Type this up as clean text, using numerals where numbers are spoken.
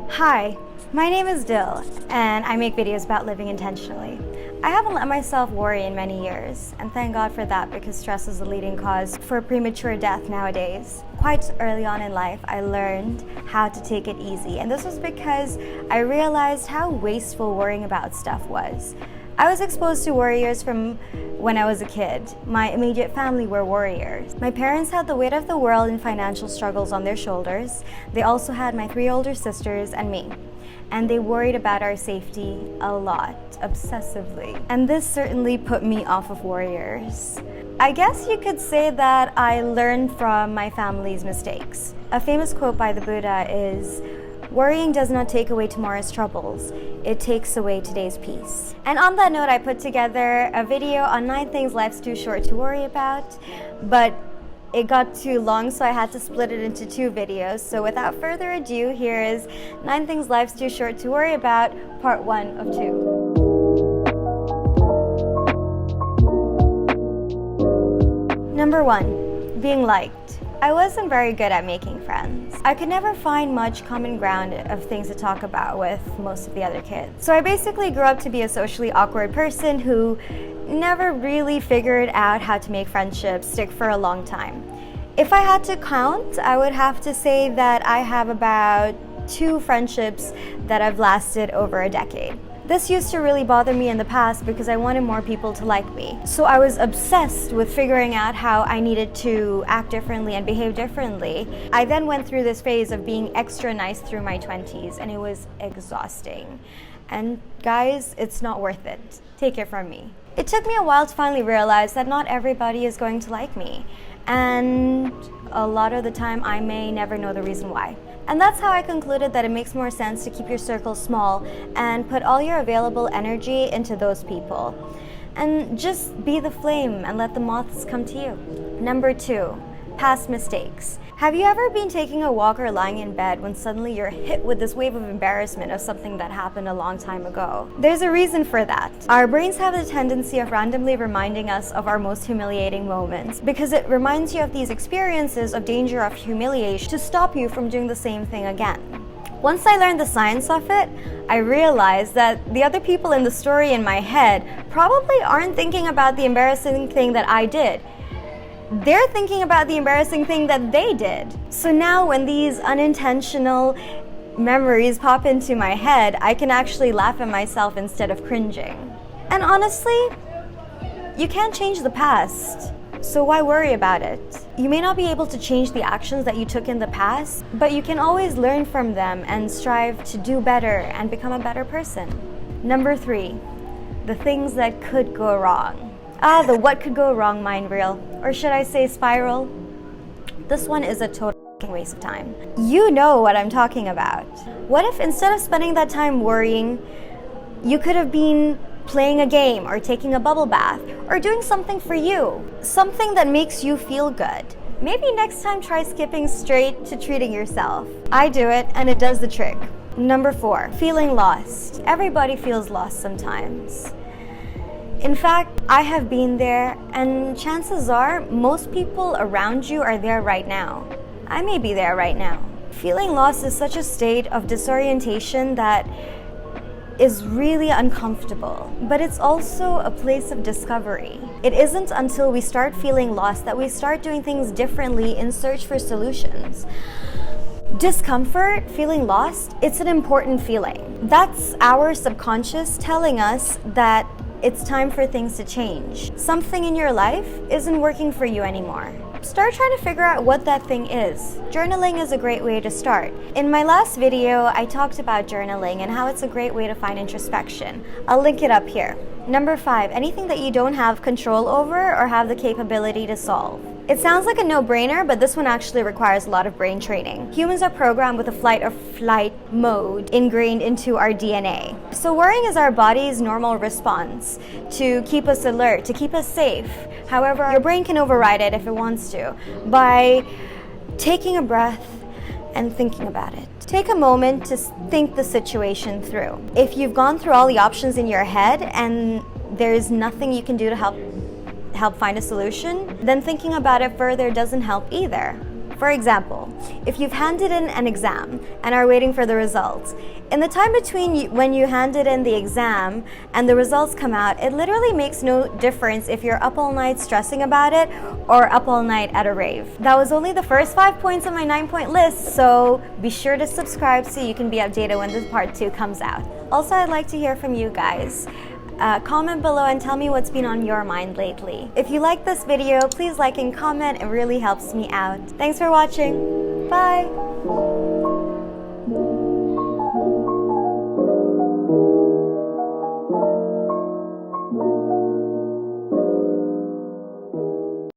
Hi, my name is Dill, and I make videos about living intentionally. I haven't let myself worry in many years, and thank God for that because stress is a leading cause for premature death nowadays. Quite early on in life, I learned how to take it easy, and this was because I realized how wasteful worrying about stuff was. I was exposed to warriors from when I was a kid. My immediate family were warriors. My parents had the weight of the world and financial struggles on their shoulders. They also had my 3 older sisters and me. And they worried about our safety a lot, obsessively. And this certainly put me off of warriors. I guess you could say that I learned from my family's mistakes. A famous quote by the Buddha is, "Worrying does not take away tomorrow's troubles, it takes away today's peace." And on that note, I put together a video on 9 things life's too short to worry about, but it got too long, so I had to split it into 2 videos. So without further ado, here is 9 things life's too short to worry about, part 1 of 2. Number 1, being liked. I wasn't very good at making friends. I could never find much common ground of things to talk about with most of the other kids. So I basically grew up to be a socially awkward person who never really figured out how to make friendships stick for a long time. If I had to count, I would have to say that I have about 2 friendships that have lasted over a decade. This used to really bother me in the past because I wanted more people to like me. So I was obsessed with figuring out how I needed to act differently and behave differently. I then went through this phase of being extra nice through my 20s, and it was exhausting. And guys, it's not worth it. Take it from me. It took me a while to finally realize that not everybody is going to like me. And a lot of the time, I may never know the reason why. And that's how I concluded that it makes more sense to keep your circle small and put all your available energy into those people. And just be the flame and let the moths come to you. Number 2, past mistakes. Have you ever been taking a walk or lying in bed when suddenly you're hit with this wave of embarrassment of something that happened a long time ago? There's a reason for that. Our brains have the tendency of randomly reminding us of our most humiliating moments because it reminds you of these experiences of danger of humiliation to stop you from doing the same thing again. Once I learned the science of it, I realized that the other people in the story in my head probably aren't thinking about the embarrassing thing that I did. They're thinking about the embarrassing thing that they did. So now when these unintentional memories pop into my head, I can actually laugh at myself instead of cringing. And honestly, you can't change the past, so why worry about it? You may not be able to change the actions that you took in the past, but you can always learn from them and strive to do better and become a better person. Number 3, the things that could go wrong. The what could go wrong mind reel, or should I say spiral? This one is a total waste of time. You know what I'm talking about. What if instead of spending that time worrying, you could have been playing a game or taking a bubble bath or doing something for you, something that makes you feel good? Maybe next time try skipping straight to treating yourself. I do it and it does the trick. Number 4, feeling lost. Everybody feels lost sometimes. In fact, I have been there, and chances are most people around you are there right now. I may be there right now. Feeling lost is such a state of disorientation that is really uncomfortable, but it's also a place of discovery. It isn't until we start feeling lost that we start doing things differently in search for solutions. Discomfort, feeling lost, it's an important feeling. That's our subconscious telling us that it's time for things to change. Something in your life isn't working for you anymore. Start trying to figure out what that thing is. Journaling is a great way to start. In my last video, I talked about journaling and how it's a great way to find introspection. I'll link it up here. Number 5, anything that you don't have control over or have the capability to solve. It sounds like a no-brainer, but this one actually requires a lot of brain training. Humans are programmed with a flight or flight mode ingrained into our DNA. So worrying is our body's normal response to keep us alert, to keep us safe. However, your brain can override it if it wants to by taking a breath and thinking about it. Take a moment to think the situation through. If you've gone through all the options in your head and there's nothing you can do to help find a solution, then thinking about it further doesn't help either. For example, if you've handed in an exam and are waiting for the results, in the time between when you handed in the exam and the results come out, it literally makes no difference if you're up all night stressing about it or up all night at a rave. That was only the first 5 points on my 9-point list, so be sure to subscribe so you can be updated when this part 2 comes out. Also, I'd like to hear from you guys. Comment below and tell me what's been on your mind lately. If you like this video, please like and comment. It really helps me out. Thanks for watching. Bye!